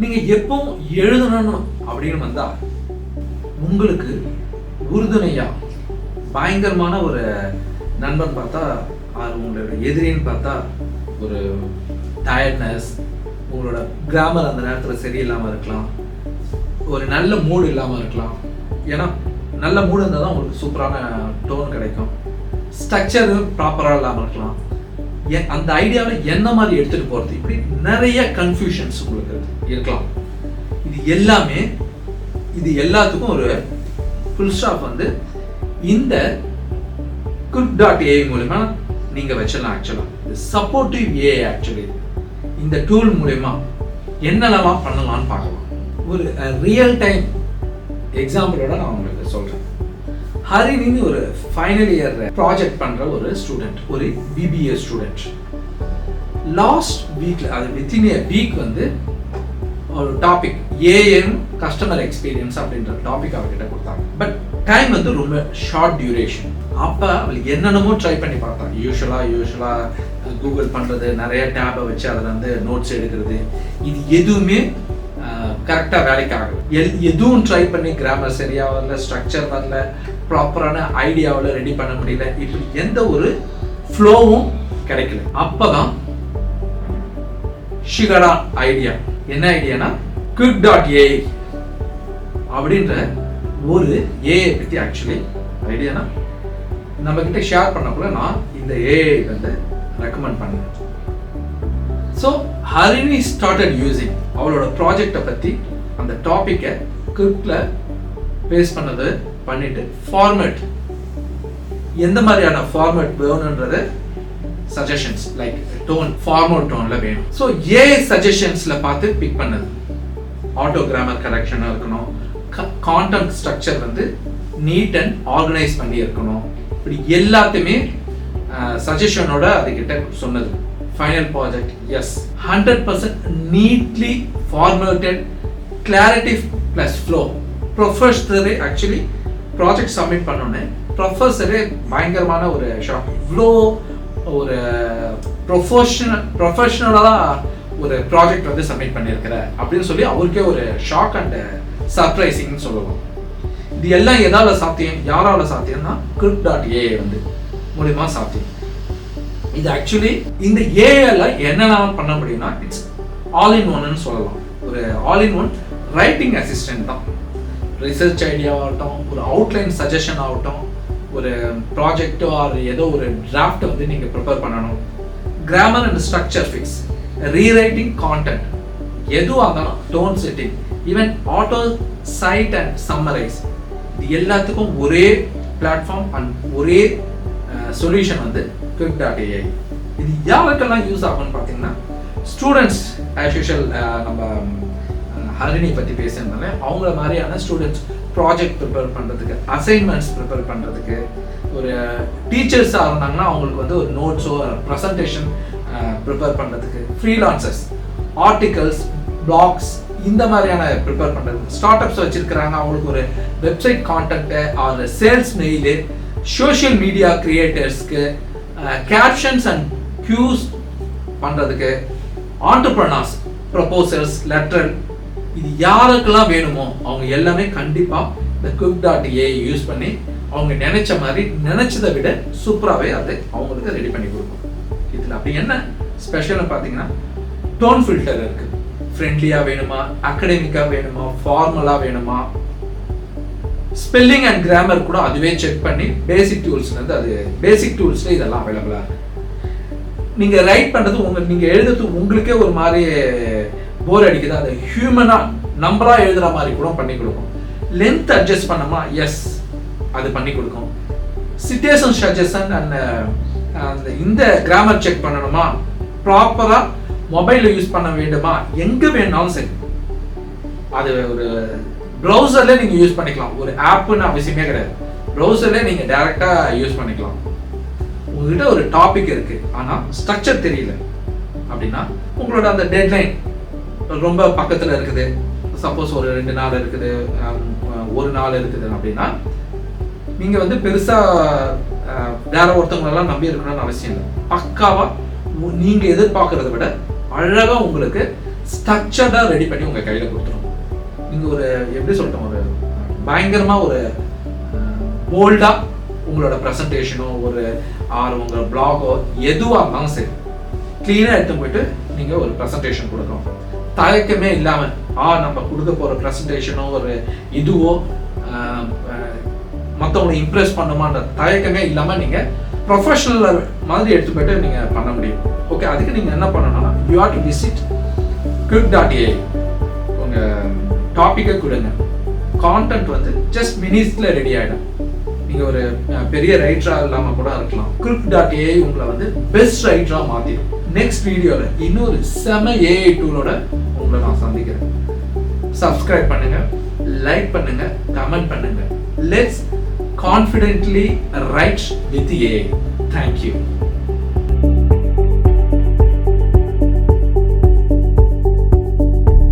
நீங்க எப்போ எழுதணும் அப்படின்னு வந்தா உங்களுக்கு உறுதுணையா பயங்கரமான ஒரு நண்பன் பார்த்தா உங்களோட எதிரின்னு பார்த்தா ஒரு டயர்ட்னஸ், உங்களோட கிராமர் அந்த நேரத்தில் சரியில்லாமல் இருக்கலாம், ஒரு நல்ல மூடு இல்லாமல் இருக்கலாம். ஏன்னா நல்ல மூடு இருந்தால் தான் உங்களுக்கு சூப்பரான டோன் கிடைக்கும். ஸ்ட்ரக்சர் ப்ராப்பராக இல்லாமல் இருக்கலாம். அந்த ஐடியாவில் என்ன மாதிரி எடுத்துகிட்டு போகிறது, இப்படி நிறைய கன்ஃபியூஷன்ஸ் உங்களுக்கு இருக்கலாம். இது எல்லாத்துக்கும் ஒரு ஃபுல் ஸ்டாப் வந்து இந்த Cook.ai மூலமா நீங்க வச்சிடலாம். ஆக்சுவலாக சப்போர்ட்டிவ் ஏஐ ஆக்சுவலி இந்த டூல் மூலமா என்னெல்லாம் பண்ணலாம்னு பார்க்கலாம். ஒரு ரியல் டைம் எக்ஸாம்பிளோட நான் உங்களுக்கு சொல்றேன். ஹரிணின்னு ஒரு ஃபைனல் இயர் ப்ராஜெக்ட் பண்ற ஒரு ஸ்டூடெண்ட், ஒரு பிபிஏ ஸ்டூடெண்ட். லாஸ்ட் வீக்ல அது வித்தின் ஏ வீக் வந்து ஒரு டாபிக் ஏஎம் கஸ்டமர் எக்ஸ்பீரியன்ஸ் அப்படின்ற டாபிக் அவர்கிட்ட கொடுத்தாங்க. பட் டைம் வந்து ரொம்ப ஷார்ட் டியூரேஷன். அப்போ அவளுக்கு என்னென்னமோ ட்ரை பண்ணி பார்த்தாங்க. யூஸ்வலாக கூகுள் பண்ணுறது, நிறைய டேபை வச்சு அதில் வந்து நோட்ஸ் எடுக்கிறது, இது எதுவுமே கரெக்டாக வேலைக்கு ஆகலை. எதுவும் ட்ரை பண்ணி கிராமர் சரியாக வரல, ஸ்ட்ரக்சர் வரல, ப்ராப்பரான ஐடியாவில் ரெடி பண்ண முடியல, இப்படி எந்த ஒரு ஃப்ளோவும் கிடைக்கல. அப்போ தான் ஷிகடா ஐடியா. என்ன ஐடியானா Cook.ai அப்படின்ற ஒரு ஏஐ பற்றி ஆக்சுவலி ஐடியானா நம்ம கிட்ட ஷேர் பண்ணக்குள்ள நான் இந்த ஏஐ வந்து ரெக்கமெண்ட் பண்ணேன். ஸோ ஹரிணி ஸ்டார்டட் யூசிங் அவளோட ப்ராஜெக்டை பற்றி அந்த டாப்பிக்கை குக்ல பேஸ் பண்ணது பண்ணிட்டு ஃபார்மேட் எந்த மாதிரியான ஃபார்மேட் வேணுன்றத சஜஷன்ஸ் லைக் டோன், ஃபார்மல் டோன்ல வேணும். ஸோ ஏஐ சஜஷன்ஸ்ல பார்த்து பிக் பண்ணது. ஆட்டோ கிராமர் கரெக்ஷனாக இருக்கணும், கான்டென்ட் ஸ்ட்ரக்சர் வந்து நீட் அண்ட் ஆர்கனைஸ் பண்ணி இருக்கணும், இப்படி எல்லாத்தையுமே சஜஷனோட அதுக்கிட்ட சொன்னது. Final project is 100% neatly formatted, clarity plus flow. ப்ரொஃபஸரே ஆக்சுவலி ப்ராஜெக்ட் சப்மிட் பண்ணோன்னே ப்ரொஃபஸரே பயங்கரமான ஒரு ஷாக். இவ்வளோ ஒரு ப்ரொஃபஷனலாக ஒரு ப்ராஜெக்ட் வந்து சப்மிட் பண்ணியிருக்கிற அப்படின்னு சொல்லி அவருக்கே ஒரு ஷாக் அண்ட் சர்ப்ரைசிங்னு சொல்லலாம். இது எல்லாம் எதால சாத்தியம், யாரால சாத்தியம்னா Cook.ai வந்து மூலமா சாத்தியம். இது ஆக்சுவலி இந்த ஏஐல என்னெல்லாம் பண்ண முடியும்னா இட்ஸ் ஆல் இன் ஒன்னு சொல்லலாம். ஒரு all in one writing assistant தான். ரிசர்ச் ஐடியா ஆகட்டும், ஒரு அவுட்லைன் சஜஷன் ஆகட்டும், ஒரு ப்ராஜெக்டோ ஆர் ஏதோ ஒரு டிராஃப்ட் வந்து நீங்கள் ப்ரிப்பேர் பண்ணணும், grammar and structure fix, rewriting content, எதுவாக இருந்தாலும் tone setting, even auto cite and summarise, இது எல்லாத்துக்கும் ஒரே பிளாட்ஃபார்ம் அண்ட் ஒரே சொல்யூஷன் வந்து Cook.ai. இது யாருக்கெல்லாம் யூஸ் ஆகும்னு பார்த்தீங்கன்னா ஸ்டூடெண்ட்ஸ் ஆஸ் யூஷுவல். நம்ம ஹரிணி பற்றி பேசுறதுனால அவங்கள மாதிரியான ஸ்டூடெண்ட்ஸ் ப்ராஜெக்ட் ப்ரிப்பேர் பண்ணுறதுக்கு, அசைன்மெண்ட்ஸ் ப்ரிப்பேர் பண்ணுறதுக்கு, ஒரு டீச்சர்ஸாக இருந்தாங்கன்னா அவங்களுக்கு வந்து ஒரு நோட்ஸோ ப்ரெசன்டேஷன் ப்ரிப்பேர் பண்ணுறதுக்கு, ஃப்ரீலான்சர்ஸ், ஆர்டிகல்ஸ், பிளாக்ஸ், இந்த மாதிரியான ப்ரிப்பேர் பண்ணுறது, ஸ்டார்ட் அப்ஸ் வச்சிருக்கிறாங்க அவங்களுக்கு ஒரு website content or sales mail, social media கிரியேட்டர்ஸ்க்கு கேப்ஷன்ஸ் அண்ட் கியூஸ் பண்ணுறதுக்கு, ஆண்டர்பிரனர்ஸ், ப்ரொபோசல்ஸ், லெட்டர், இது யாருக்கெல்லாம் வேணுமோ அவங்க எல்லாமே கண்டிப்பாக இந்த Cook.ai யூஸ் பண்ணி அவங்க நினைச்ச மாதிரி நினைச்சதை விட சூப்பராகவே அதை அவங்களுக்கு ரெடி பண்ணி கொடுக்கும். இதில் அப்படி என்ன ஸ்பெஷல்னு பார்த்தீங்கன்னா டோன் ஃபில்டர் இருக்குது. ஃப்ரெண்ட்லியாக வேணுமா, அகடமிக்காக வேணுமா, ஃபார்மலாக வேணுமா, ஸ்பெல்லிங் அண்ட் கிராமர் கூட அதுவே செக் பண்ணி பேசிக் டூல்ஸ்லேருந்து அது பேசிக் டூல்ஸில் இதெல்லாம் அவைலபிளாக இருக்குது. நீங்கள் ரைட் பண்ணுறது நீங்கள் எழுதுறது உங்களுக்கே ஒரு மாதிரி போர் அடிக்குது, அதை ஹியூமனாக நம்பராக எழுதுகிற மாதிரி கூட பண்ணி கொடுக்கும். லென்த் அட்ஜஸ்ட் பண்ணமா, எஸ் அது பண்ணி கொடுக்கும். சிட்டேஷன் சஜஷன் அண்ட் இந்த கிராமர் செக் பண்ணணுமா, ப்ராப்பராக மொபைலில் யூஸ் பண்ண வேண்டுமா, எங்கே வேணாலும் சரி அது ஒரு ப்ரௌசர்லேயே நீங்கள் யூஸ் பண்ணிக்கலாம். ஒரு ஆப்புன்னு அவசியமே கிடையாது, ப்ரௌசர்லேயே நீங்கள் டைரெக்டாக யூஸ் பண்ணிக்கலாம். உங்ககிட்ட ஒரு டாபிக் இருக்குது ஆனால் ஸ்ட்ரக்சர் தெரியல அப்படின்னா உங்களோட அந்த டெட்லைன் ரொம்ப பக்கத்தில் இருக்குது, சப்போஸ் ஒரு 2 நாள் இருக்குது, 1 நாள் இருக்குது அப்படின்னா நீங்கள் வந்து பெருசாக வேற ஒருத்தவங்களெல்லாம் நம்பி இருக்கணும்னு அவசியம் இல்லை. பக்காவாக நீங்கள் எதிர்பார்க்கறத விட அழகாக உங்களுக்கு ஸ்ட்ரக்சர்டாக ரெடி பண்ணி உங்கள் கையில் கொடுத்துரும். நீங்கள் ஒரு எப்படி சொல்லிட்டோம், ஒரு பயங்கரமாக ஒரு போல்டாக உங்களோட ப்ரெசன்டேஷனோ ஒரு உங்கள் பிளாகோ எதுவாக இருந்தாலும் சரி க்ளீனாக எடுத்து போயிட்டு நீங்கள் ஒரு ப்ரெசன்டேஷன் கொடுக்கணும். தயக்கமே இல்லாமல் நம்ம கொடுக்க போகிற ப்ரெசன்டேஷனோ ஒரு இதுவோ மற்றவங்களை இம்ப்ரெஸ் பண்ணுமான்ற தயக்கமே இல்லாமல் நீங்கள் ப்ரொஃபஷனல் மாதிரி எடுத்து போயிட்டு நீங்கள் பண்ண முடியும். ஓகே, அதுக்கு நீங்கள் என்ன பண்ணணும்னா you have to visit quick.ai. உங்கள் டாப்பிக்கை கொடுங்க, கான்டென்ட் வந்து ஜஸ்ட் மினிட்ஸில் ரெடி ஆகிடும். நீங்கள் ஒரு பெரிய ரைட்டராக இல்லாமல் கூட இருக்கலாம். quick.ai உங்களை வந்து பெஸ்ட் ரைட்டராக மாற்றிடும். நெக்ஸ்ட் வீடியோவில் இன்னொரு செம ஏஐ டூலோட உங்களை நான் சந்திக்கிறேன். சப்ஸ்கிரைப் பண்ணுங்க, லைக் பண்ணுங்க, கமெண்ட் பண்ணுங்க. Let's confidently right with AI. Thank you.